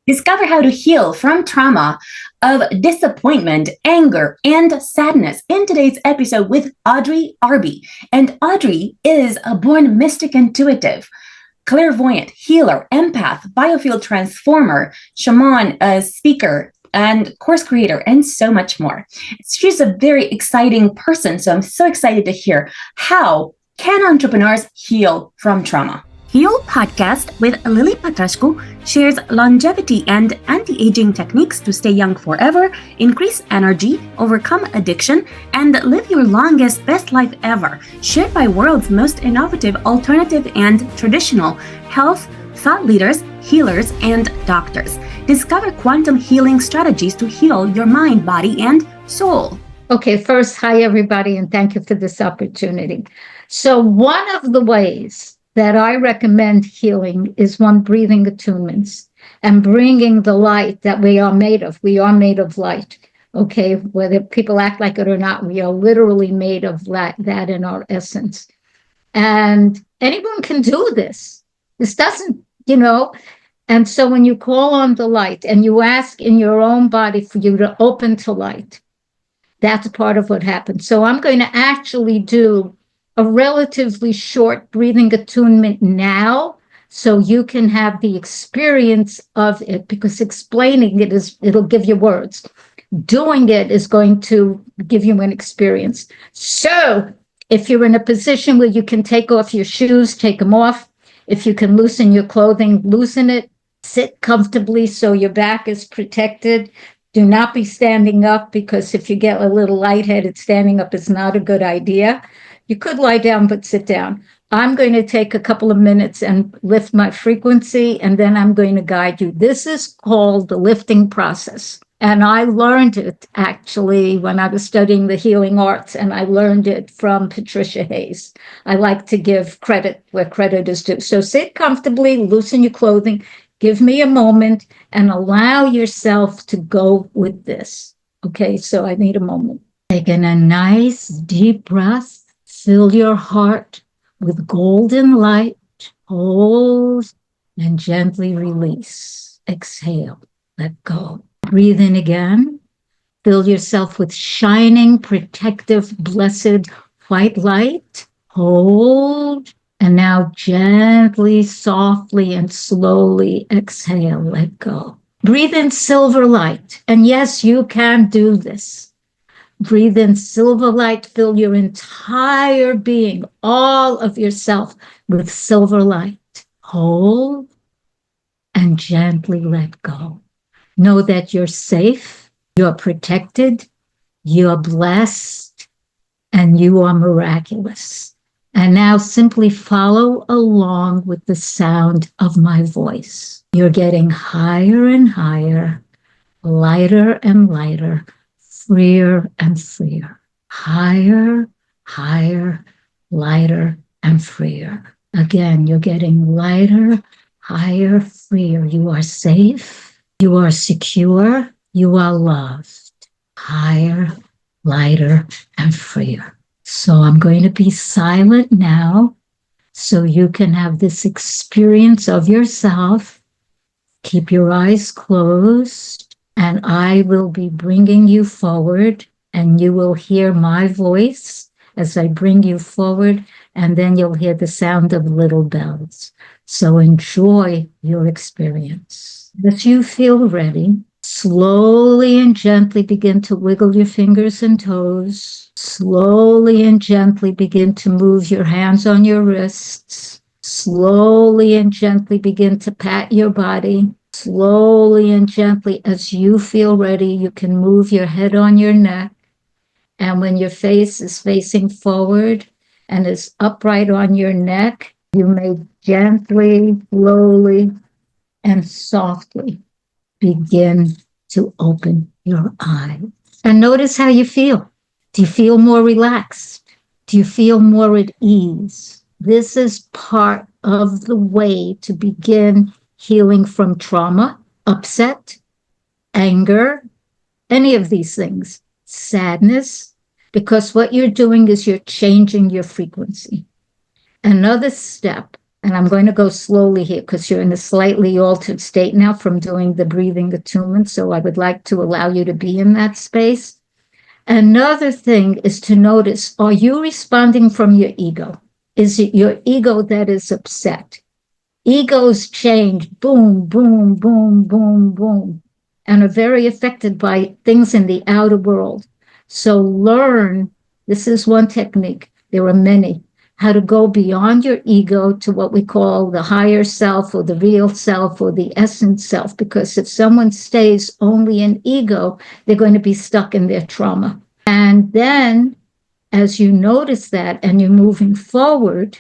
Discover how to heal from trauma of disappointment, anger, and sadness in today's episode with Audrye S. And Audrey is a born mystic intuitive, clairvoyant, healer, empath, biofield transformer, shaman, speaker, and course creator, and so much more. She's a very exciting person, so I'm so excited to hear how can entrepreneurs heal from trauma. Heal podcast with Lily Patrascu shares longevity and anti-aging techniques to stay young forever, increase energy, overcome addiction, and live your longest, best life ever. Shared by world's most innovative, alternative, and traditional health thought leaders, healers, and doctors. Discover quantum healing strategies to heal your mind, body, and soul. Okay, first, hi everybody, and thank you for this opportunity. So one of the ways that I recommend healing is breathing attunements and bringing the light that we are made of. We are made of light, okay? Whether people act like it or not, we are literally made of that in our essence. And anyone can do this. This doesn't, and so when you call on the light and you ask in your own body for you to open to light, that's part of what happens. So I'm going to actually do a relatively short breathing attunement now, so you can have the experience of it, because explaining it it'll give you words. Doing it is going to give you an experience. So if you're in a position where you can take off your shoes, take them off. If you can loosen your clothing, loosen it. Sit comfortably so your back is protected. Do not be standing up, because if you get a little lightheaded, standing up is not a good idea. You could lie down, but sit down. I'm going to take a couple of minutes and lift my frequency, and then I'm going to guide you. This is called the lifting process. And I learned it actually when I was studying the healing arts, and I learned it from Patricia Hayes. I like to give credit where credit is due. So sit comfortably, loosen your clothing, give me a moment, and allow yourself to go with this. Okay, so I need a moment. Taking a nice deep breath. Fill your heart with golden light. Hold and gently release. Exhale. Let go. Breathe in again. Fill yourself with shining, protective, blessed white light. Hold. And now gently, softly, and slowly exhale. Let go. Breathe in silver light. And yes, you can do this. Breathe in silver light, fill your entire being, all of yourself with silver light. Hold and gently let go. Know that you're safe, you're protected, you're blessed, and you are miraculous. And now simply follow along with the sound of my voice. You're getting higher and higher, lighter and lighter, freer and freer, higher, higher, lighter, and freer. Again, you're getting lighter, higher, freer. You are safe, you are secure, you are loved. Higher, lighter, and freer. So I'm going to be silent now so you can have this experience of yourself. Keep your eyes closed. And I will be bringing you forward, and you will hear my voice as I bring you forward, and then you'll hear the sound of little bells. So enjoy your experience. As you feel ready, slowly and gently begin to wiggle your fingers and toes. Slowly and gently begin to move your hands on your wrists. Slowly and gently begin to pat your body. Slowly and gently, as you feel ready, you can move your head on your neck. And when your face is facing forward and is upright on your neck, you may gently, slowly, and softly begin to open your eyes. And notice how you feel. Do you feel more relaxed? Do you feel more at ease? This is part of the way to begin healing from trauma, upset, anger, any of these things, sadness, because what you're doing is you're changing your frequency. Another step And I'm going to go slowly here because you're in a slightly altered state now from doing the breathing attunement. So I would like to allow you to be in that space. Another thing is to notice, are you responding from your ego? Is it your ego that is upset? Egos change, boom, boom, boom, boom, boom, and are very affected by things in the outer world. So learn, this is one technique, there are many, how to go beyond your ego to what we call the higher self or the real self or the essence self. Because if someone stays only in ego, they're going to be stuck in their trauma. And then as you notice that and you're moving forward,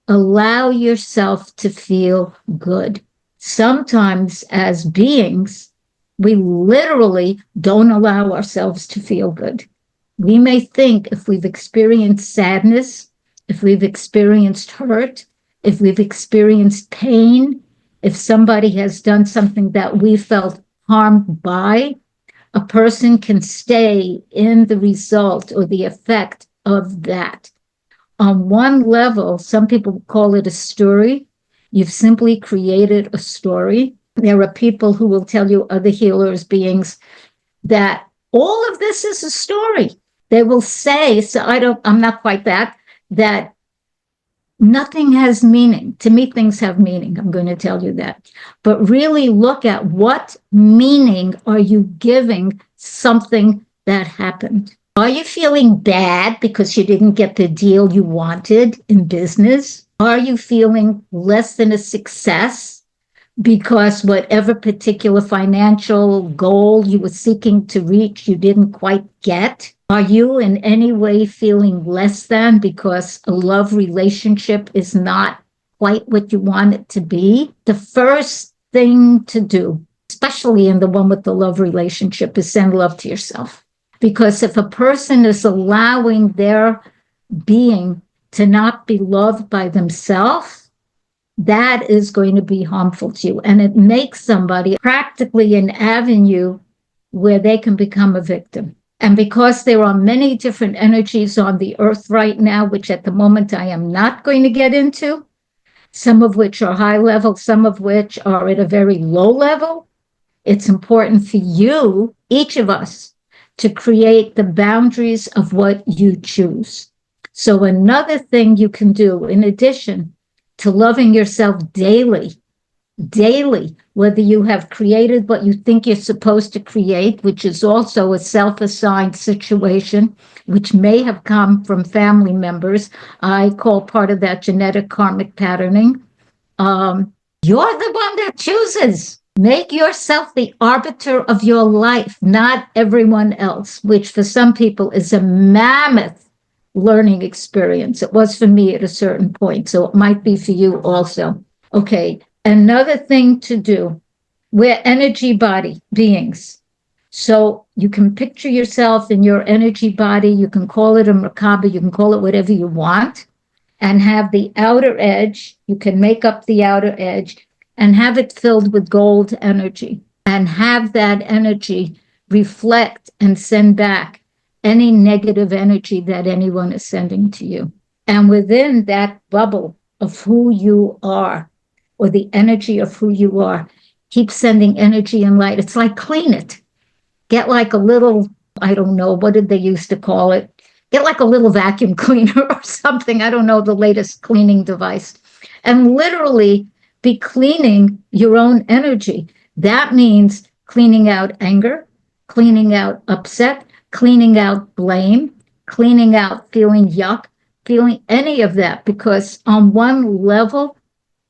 allow yourself to feel good. Sometimes as beings, we literally don't allow ourselves to feel good. We may think if we've experienced sadness, if we've experienced hurt, if we've experienced pain, if somebody has done something that we felt harmed by, a person can stay in the result or the effect of that. On one level, some people call it a story. You've simply created a story. There are people who will tell you, other healers, beings, that all of this is a story. They will say, so I'm not quite that nothing has meaning. To me, things have meaning. I'm going to tell you that. But really look at what meaning are you giving something that happened. Are you feeling bad because you didn't get the deal you wanted in business? Are you feeling less than a success because whatever particular financial goal you were seeking to reach, you didn't quite get? Are you in any way feeling less than because a love relationship is not quite what you want it to be? The first thing to do, especially in the one with the love relationship, is send love to yourself. Because if a person is allowing their being to not be loved by themselves, that is going to be harmful to you. And it makes somebody practically an avenue where they can become a victim. And because there are many different energies on the earth right now, which at the moment I am not going to get into, some of which are high level, some of which are at a very low level, it's important for you, each of us, to create the boundaries of what you choose. So another thing you can do, in addition to loving yourself daily, whether you have created what you think you're supposed to create, which is also a self-assigned situation, which may have come from family members. I call part of that genetic karmic patterning. You're the one that chooses. Make yourself the arbiter of your life, not everyone else, which for some people is a mammoth learning experience. It was for me at a certain point, so it might be for you also. Okay, another thing to do, we're energy body beings. So you can picture yourself in your energy body. You can call it a Merkaba, you can call it whatever you want, and have the outer edge. You can make up the outer edge and have it filled with gold energy, and have that energy reflect and send back any negative energy that anyone is sending to you. And within that bubble of who you are, or the energy of who you are, keep sending energy and light. It's like clean it. Get like a little, I don't know, what did they used to call it? Get like a little vacuum cleaner or something. I don't know, the latest cleaning device. And literally be cleaning your own energy. That means cleaning out anger, cleaning out upset, cleaning out blame, cleaning out feeling yuck, feeling any of that, because on one level,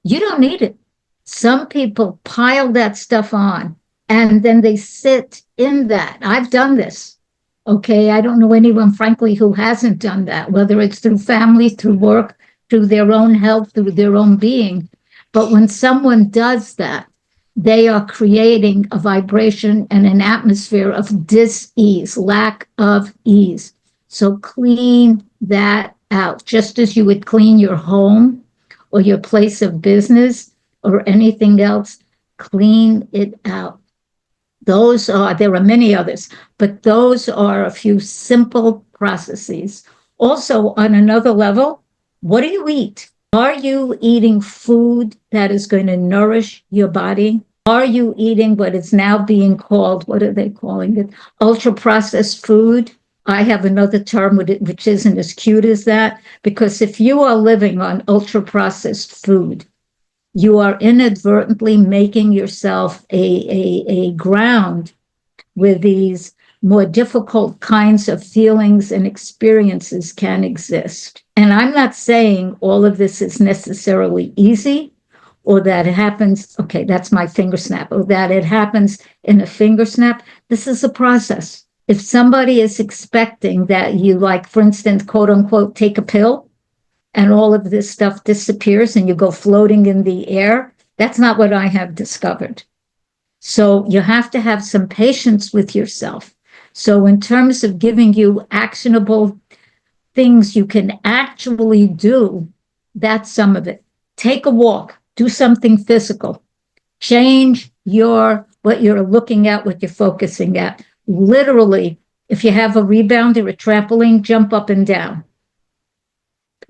you don't need it. Some people pile that stuff on and then they sit in that. I've done this. Okay, I don't know anyone, frankly, who hasn't done that, whether it's through family, through work, through their own health, through their own being. But when someone does that, they are creating a vibration and an atmosphere of dis-ease, lack of ease. So clean that out, just as you would clean your home or your place of business or anything else. Clean it out. There are many others, but those are a few simple processes. Also, on another level, what do you eat? Are you eating food that is going to nourish your body? Are you eating what is now being called, what are they calling it? Ultra processed food. I have another term which isn't as cute as that, because if you are living on ultra processed food, you are inadvertently making yourself a ground where these more difficult kinds of feelings and experiences can exist. And I'm not saying all of this is necessarily easy, or that it happens, okay, that's my finger snap, or that it happens in a finger snap. This is a process. If somebody is expecting that you, like, for instance, quote unquote, take a pill and all of this stuff disappears and you go floating in the air, that's not what I have discovered. So you have to have some patience with yourself. So in terms of giving you actionable things you can actually do, that's some of it. Take a walk, do something physical, change what you're looking at, what you're focusing at. Literally, if you have a rebound or a trampoline, jump up and down.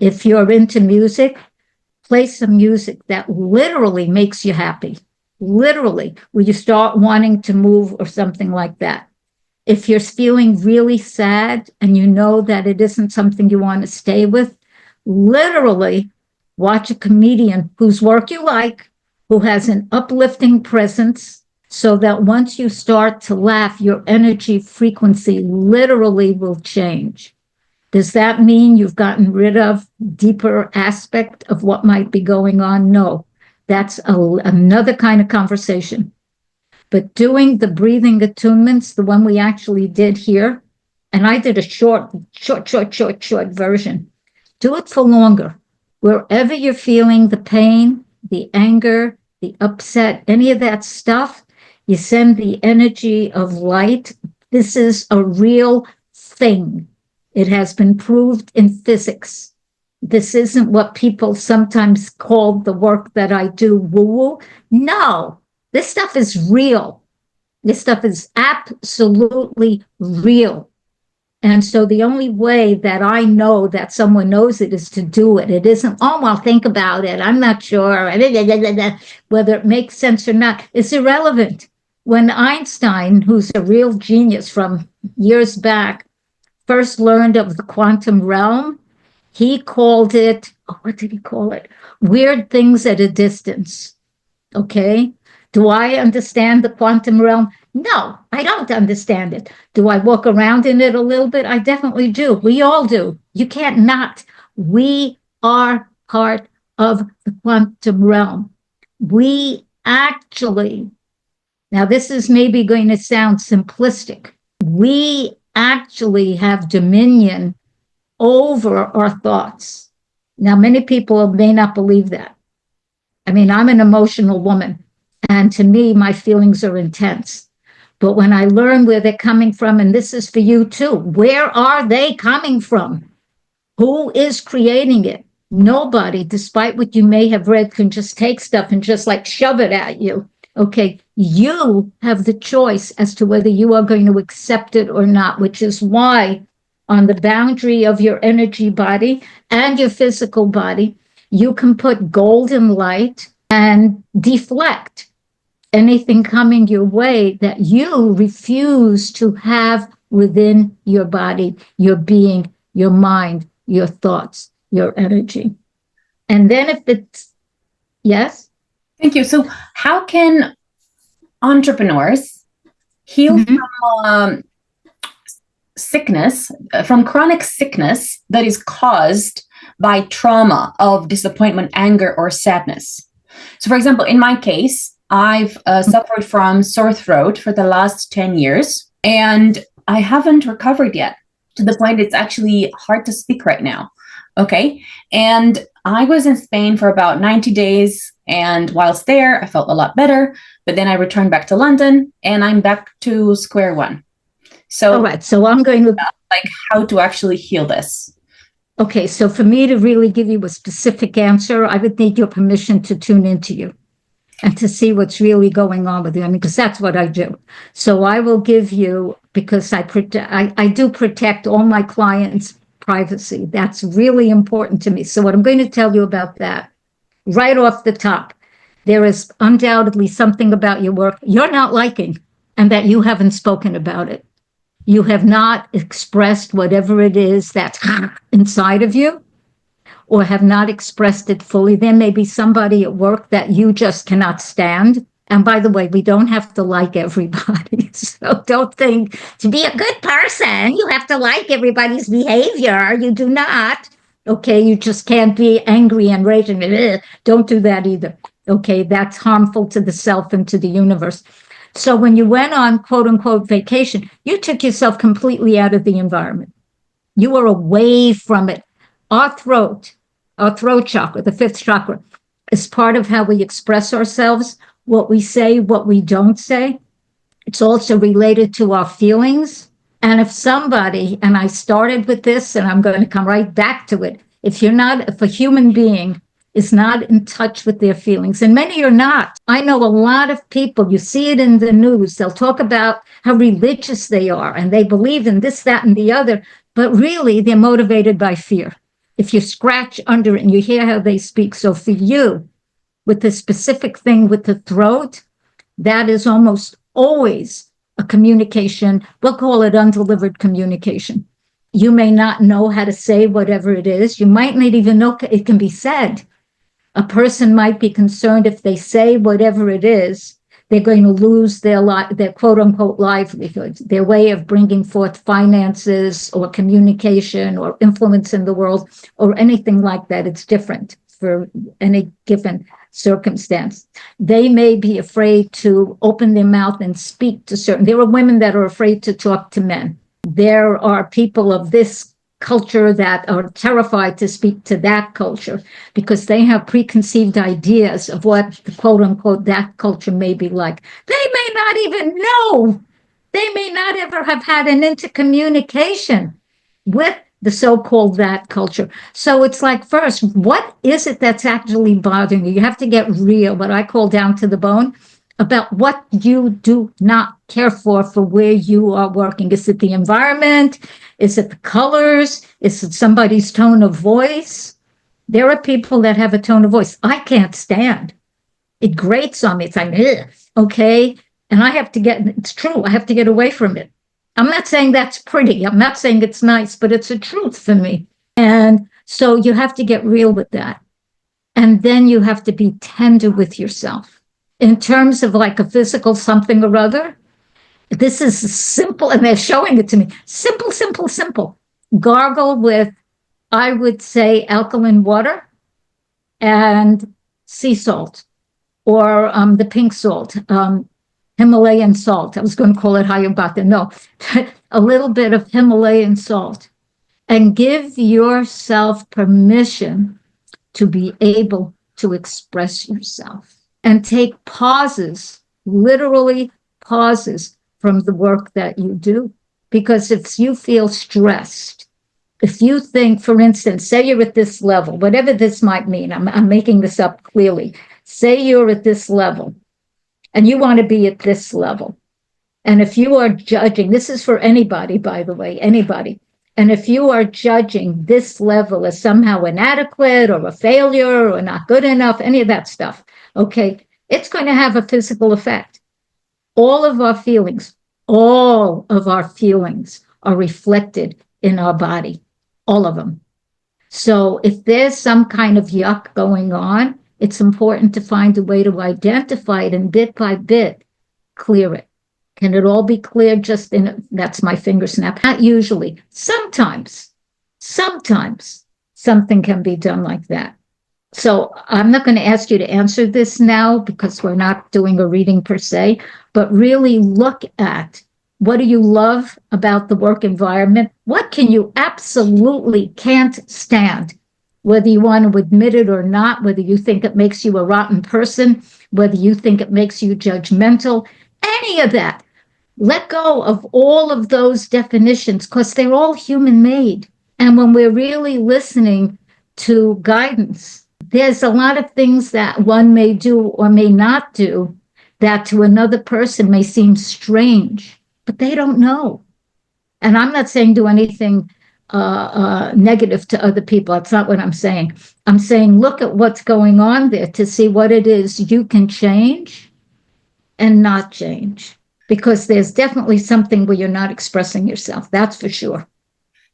If you're into music, play some music that literally makes you happy. Literally, where you start wanting to move or something like that. If you're feeling really sad and you know that it isn't something you want to stay with, literally watch a comedian whose work you like, who has an uplifting presence, so that once you start to laugh, your energy frequency literally will change. Does that mean you've gotten rid of deeper aspect of what might be going on? No, that's another kind of conversation. But doing the breathing attunements, the one we actually did here, and I did a short version. Do it for longer. Wherever you're feeling the pain, the anger, the upset, any of that stuff, you send the energy of light. This is a real thing. It has been proved in physics. This isn't what people sometimes call the work that I do woo-woo. No, this stuff is real. This stuff is absolutely real. And so the only way that I know that someone knows it is to do it. It isn't, oh, well, think about it. I'm not sure whether it makes sense or not. It's irrelevant. When Einstein, who's a real genius from years back, first learned of the quantum realm, he called it, what did he call it? Weird things at a distance. Okay. Do I understand the quantum realm? No, I don't understand it. Do I walk around in it a little bit? I definitely do. We all do. You can't not. We are part of the quantum realm. We actually, now this is maybe going to sound simplistic, we actually have dominion over our thoughts. Now, many people may not believe that. I mean, I'm an emotional woman, and to me, my feelings are intense. But when I learn where they're coming from, and this is for you too, where are they coming from? Who is creating it? Nobody, despite what you may have read, can just take stuff and just like shove it at you. Okay, you have the choice as to whether you are going to accept it or not, which is why on the boundary of your energy body and your physical body, you can put golden light and deflect anything coming your way that you refuse to have within your body, your being, your mind, your thoughts, your energy. And then if it's, yes? Thank you. So how can entrepreneurs heal from sickness, from chronic sickness that is caused by trauma of disappointment, anger, or sadness? So for example, in my case, I've suffered from sore throat for the last 10 years, and I haven't recovered yet, to the point it's actually hard to speak right now. Okay. And I was in Spain for about 90 days. And whilst there, I felt a lot better. But then I returned back to London and I'm back to square one. So, all right. So I'm going to like how to actually heal this. Okay. So for me to really give you a specific answer, I would need your permission to tune into you and to see what's really going on with you. I mean, because that's what I do. So I will give you, because I do protect all my clients privacy. That's really important to me. So what I'm going to tell you about that right off the top, there is undoubtedly something about your work you're not liking and that you haven't spoken about it. You have not expressed whatever it is that's inside of you, or have not expressed it fully. There may be somebody at work that you just cannot stand. And by the way, we don't have to like everybody. So don't think to be a good person, you have to like everybody's behavior. You do not. Okay, you just can't be angry and raging. Don't do that either. Okay, that's harmful to the self and to the universe. So when you went on quote unquote vacation, you took yourself completely out of the environment. You were away from it. Our throat chakra, the fifth chakra, is part of how we express ourselves, what we say, what we don't say. It's also related to our feelings. And if somebody, and I started with this, and I'm going to come right back to it, if a human being is not in touch with their feelings, and many are not. I know a lot of people, you see it in the news, they'll talk about how religious they are, and they believe in this, that, and the other, but really they're motivated by fear. If you scratch under it and you hear how they speak. So for you, with the specific thing with the throat, that is almost always a communication. We'll call it undelivered communication. You may not know how to say whatever it is. You might not even know it can be said. A person might be concerned if they say whatever it is, they're going to lose their quote unquote livelihood, their way of bringing forth finances or communication or influence in the world or anything like that. It's different for any given circumstance. They may be afraid to open their mouth and speak to there are women that are afraid to talk to men. There are people of this culture that are terrified to speak to that culture because they have preconceived ideas of what the quote unquote that culture may be like. They may not even know. They may not ever have had an intercommunication with the so-called that culture. So it's like, first, what is it that's actually bothering you? You have to get real, what I call down to the bone, about what you do not care for where you are working. Is it the environment? Is it the colors? Is it somebody's tone of voice? There are people that have a tone of voice I can't stand. It grates on me. It's like, ugh, okay. And it's true, I have to get away from it. I'm not saying that's pretty. I'm not saying it's nice, but it's a truth for me. And so you have to get real with that. And then you have to be tender with yourself. In terms of like a physical something or other, this is simple, and they're showing it to me. Simple, simple, simple. Gargle with, I would say, alkaline water and sea salt, or the pink salt, Himalayan salt. I was going to call it Hayabata. No, a little bit of Himalayan salt. And give yourself permission to be able to express yourself. And take pauses, literally pauses from the work that you do. Because if you feel stressed, if you think, for instance, say you're at this level, whatever this might mean, I'm making this up clearly. Say you're at this level and you want to be at this level. And if you are judging, this is for anybody, by the way, anybody. And if you are judging this level as somehow inadequate or a failure or not good enough, any of that stuff, okay, it's going to have a physical effect. All of our feelings are reflected in our body, all of them. So if there's some kind of yuck going on, it's important to find a way to identify it and bit by bit clear it. Can it all be cleared just that's my finger snap? Not usually. Sometimes something can be done like that. So I'm not going to ask you to answer this now because we're not doing a reading per se, but really look at what do you love about the work environment? What can you absolutely can't stand? Whether you want to admit it or not, whether you think it makes you a rotten person, whether you think it makes you judgmental, any of that. Let go of all of those definitions because they're all human-made. And when we're really listening to guidance, there's a lot of things that one may do or may not do that to another person may seem strange, but they don't know. And I'm not saying do anything negative to other people. That's not what I'm saying. I'm saying look at what's going on there to see what it is you can change and not change. Because there's definitely something where you're not expressing yourself. That's for sure.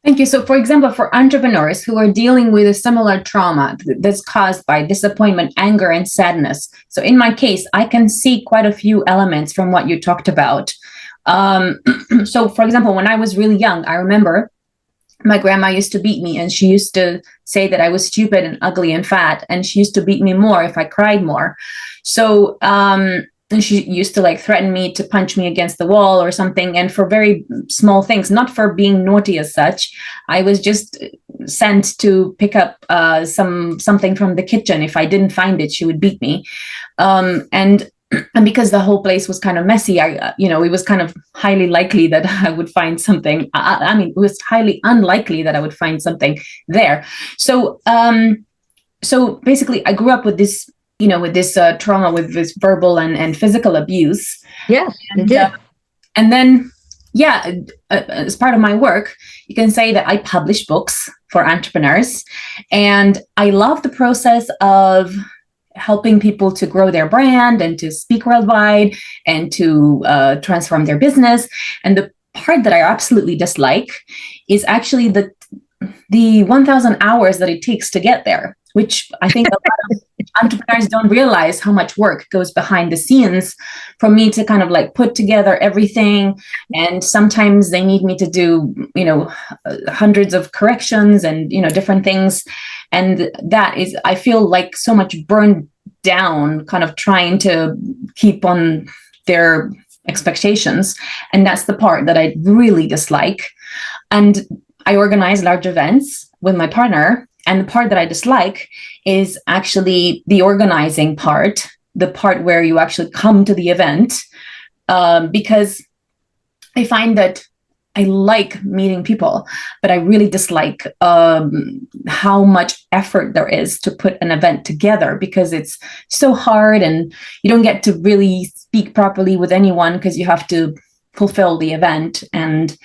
Thank you. So, for example, for entrepreneurs who are dealing with a similar trauma that's caused by disappointment, anger, and sadness. So, in my case, I can see quite a few elements from what you talked about. So, for example, when I was really young, I remember my grandma used to beat me, and she used to say that I was stupid and ugly and fat, and she used to beat me more if I cried more. So, and she used to like threaten me to punch me against the wall or something. And for very small things, not for being naughty as such, I was just sent to pick up something from the kitchen. If I didn't find it, she would beat me. And because the whole place was kind of messy, it was kind of highly likely that I would find something. I mean, it was highly unlikely that I would find something there. So, so basically, I grew up with this, with this trauma, with this verbal and physical abuse. Yeah, and then, as part of my work, you can say that I publish books for entrepreneurs, and I love the process of helping people to grow their brand and to speak worldwide and to transform their business. And the part that I absolutely dislike is actually the 1,000 hours that it takes to get there, which I think a lot of entrepreneurs don't realize how much work goes behind the scenes for me to kind of like put together everything. And sometimes they need me to do, hundreds of corrections and, different things. And that is, I feel like so much burned down, kind of trying to keep on their expectations. And that's the part that I really dislike. And I organize large events with my partner. And the part that I dislike is actually the organizing part, the part where you actually come to the event, because I find that I like meeting people, but I really dislike how much effort there is to put an event together, because it's so hard and you don't get to really speak properly with anyone because you have to fulfill the event. And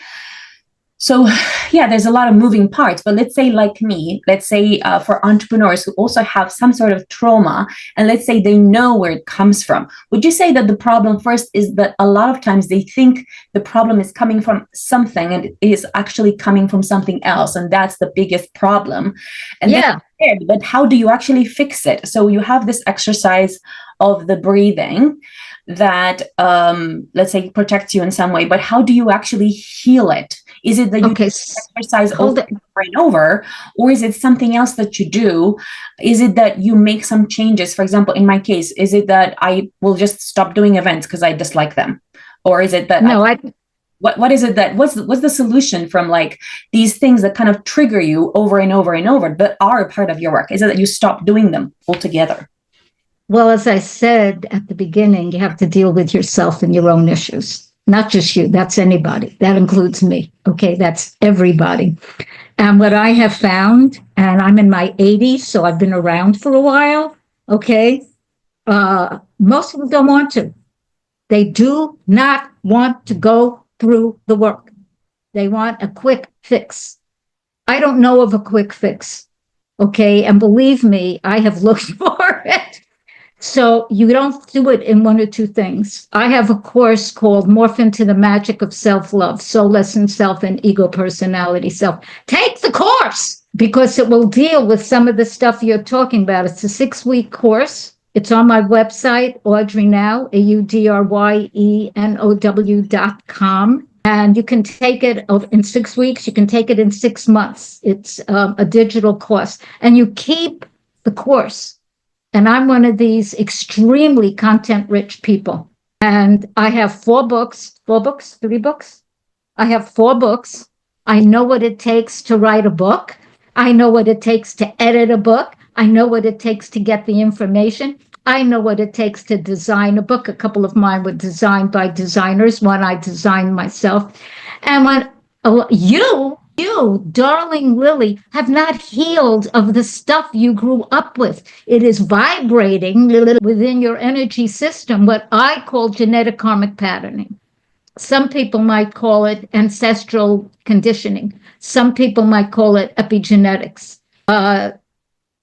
so, there's a lot of moving parts, but let's say like me, for entrepreneurs who also have some sort of trauma, and let's say they know where it comes from. Would you say that the problem first is that a lot of times they think the problem is coming from something and it is actually coming from something else, and that's the biggest problem? And but how do you actually fix it? So you have this exercise of the breathing that, let's say, protects you in some way, but how do you actually heal it? Is it that you exercise over and over, or is it something else that you do? Is it that you make some changes? For example, in my case, is it that I will just stop doing events because I dislike them? Or is it that what is it that, what's the solution from like these things that kind of trigger you over and over and over that are a part of your work? Is it that you stop doing them altogether? Well, as I said at the beginning, you have to deal with yourself and your own issues. Not just you, that's anybody. That includes me. Okay, that's everybody. And what I have found, and I'm in my 80s, so I've been around for a while, okay, most of them don't want to. They do not want to go through the work. They want a quick fix. I don't know of a quick fix, okay? And believe me, I have looked for it. So you don't do it in one or two things. I have a course called Morph into the Magic of Self-Love, Soul Essence Self and Ego Personality Self. Take the course because it will deal with some of the stuff you're talking about. It's a 6-week course. It's on my website, Audrey Now, AudryeNow.com. And you can take it in 6 weeks. You can take it in 6 months. It's a digital course. And you keep the course. And I'm one of these extremely content-rich people. And I have 3 books. I have 4 books. I know what it takes to write a book. I know what it takes to edit a book. I know what it takes to get the information. I know what it takes to design a book. A couple of mine were designed by designers. One I designed myself. And when you, darling Lily, have not healed of the stuff you grew up with. It is vibrating within your energy system, what I call genetic karmic patterning. Some people might call it ancestral conditioning. Some people might call it epigenetics.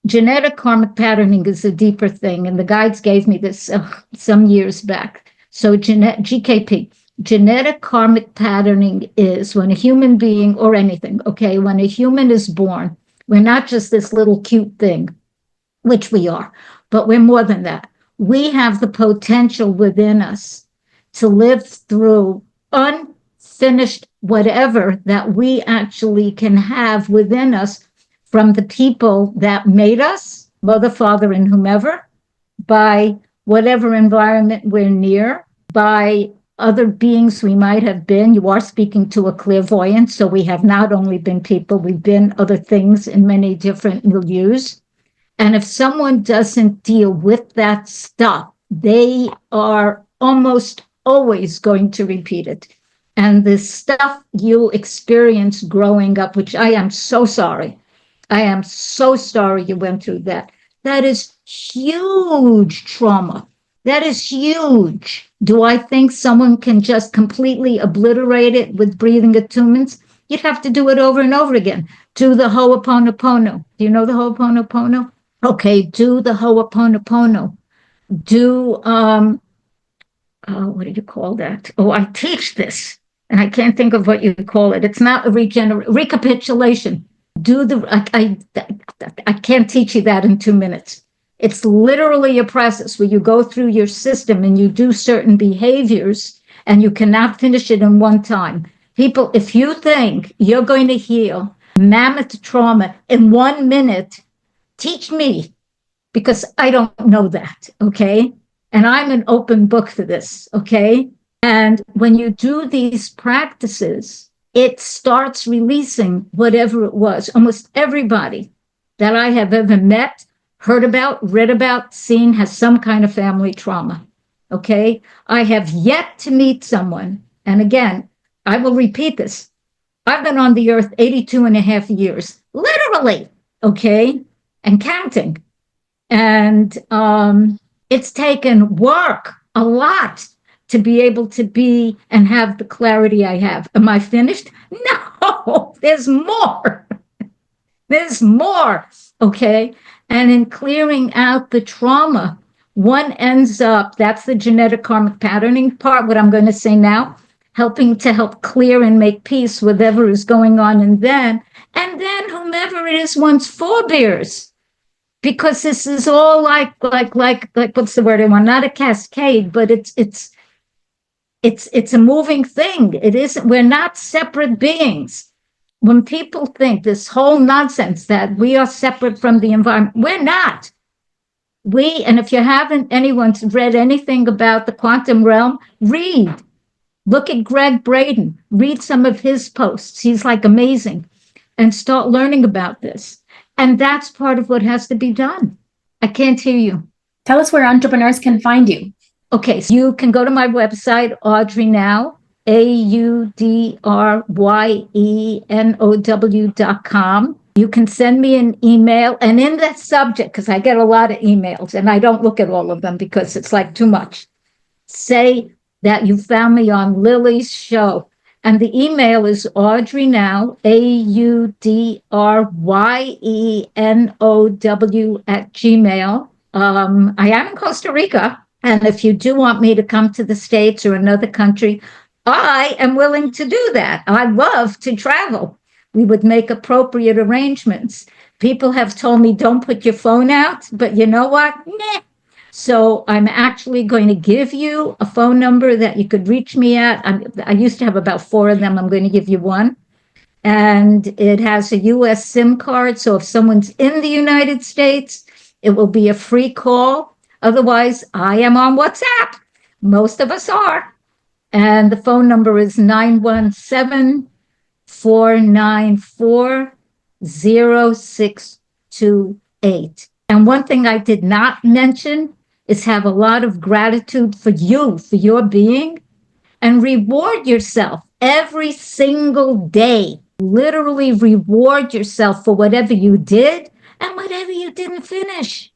Genetic karmic patterning is a deeper thing, and the guides gave me this some years back. So GKP, genetic karmic patterning is when a human being, or anything, okay, when a human is born, we're not just this little cute thing, which we are, but we're more than that. We have the potential within us to live through unfinished whatever that we actually can have within us from the people that made us, mother, father, and whomever, by whatever environment we're near, by other beings we might have been. You are speaking to a clairvoyant, so we have not only been people, we've been other things in many different milieus. And if someone doesn't deal with that stuff, they are almost always going to repeat it. And the stuff you experience growing up, which I am so sorry, I am so sorry you went through that. That is huge trauma. That is huge. Do I think someone can just completely obliterate it with breathing attunements? You'd have to do it over and over again. Do the Ho'oponopono. Do you know the Ho'oponopono? Okay, do the Ho'oponopono. Do, what do you call that? Oh, I teach this, and I can't think of what you call it. It's not a recapitulation. Do the, I can't teach you that in 2 minutes. It's literally a process where you go through your system and you do certain behaviors, and you cannot finish it in one time. People, if you think you're going to heal mammoth trauma in 1 minute, teach me, because I don't know that, okay? And I'm an open book for this, okay? And when you do these practices, it starts releasing whatever it was. Almost everybody that I have ever met, heard about, read about, seen has some kind of family trauma, okay? I have yet to meet someone, and again, I will repeat this. I've been on the earth 82 and a half years, literally, okay? And counting. And it's taken work, a lot, to be able to be and have the clarity I have. Am I finished? No, there's more. There's more, okay? And in clearing out the trauma, one ends up, that's the genetic karmic patterning part, what I'm going to say now, helping to help clear and make peace with whatever is going on and then whomever it is one's forebears. Because this is all like what's the word I want? Not a cascade, but it's a moving thing. It isn't, we're not separate beings. When people think this whole nonsense that we are separate from the environment, we're not. And if you haven't, anyone's read anything about the quantum realm, read. Look at Greg Braden, read some of his posts. He's like amazing. And start learning about this. And that's part of what has to be done. I can't hear you. Tell us where entrepreneurs can find you. Okay, so you can go to my website, Audrey Now, AudryeNOW.com. You can send me an email, and in that subject, because I get a lot of emails, and I don't look at all of them because it's like too much, say that you found me on Lily's show. And the email is Audrey Now, AudryeNOW @gmail. I am in Costa Rica. And if you do want me to come to the States or another country, I am willing to do that. I love to travel. We would make appropriate arrangements. People have told me, don't put your phone out, but you know what? Nah. So I'm actually going to give you a phone number that you could reach me at. I used to have about 4 of them. I'm going to give you one. And it has a US SIM card. So if someone's in the United States, it will be a free call. Otherwise, I am on WhatsApp. Most of us are. And the phone number is 917-494-0628. And one thing I did not mention is have a lot of gratitude for you, for your being, and reward yourself every single day. Literally reward yourself for whatever you did and whatever you didn't finish.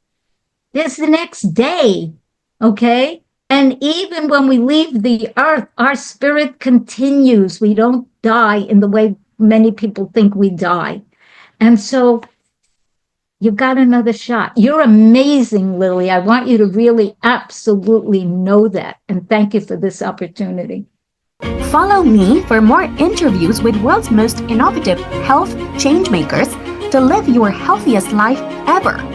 There's the next day, okay? And even when we leave the earth, our spirit continues. We don't die in the way many people think we die. And so you've got another shot. You're amazing, Lily. I want you to really absolutely know that. And thank you for this opportunity. Follow me for more interviews with world's most innovative health change makers to live your healthiest life ever.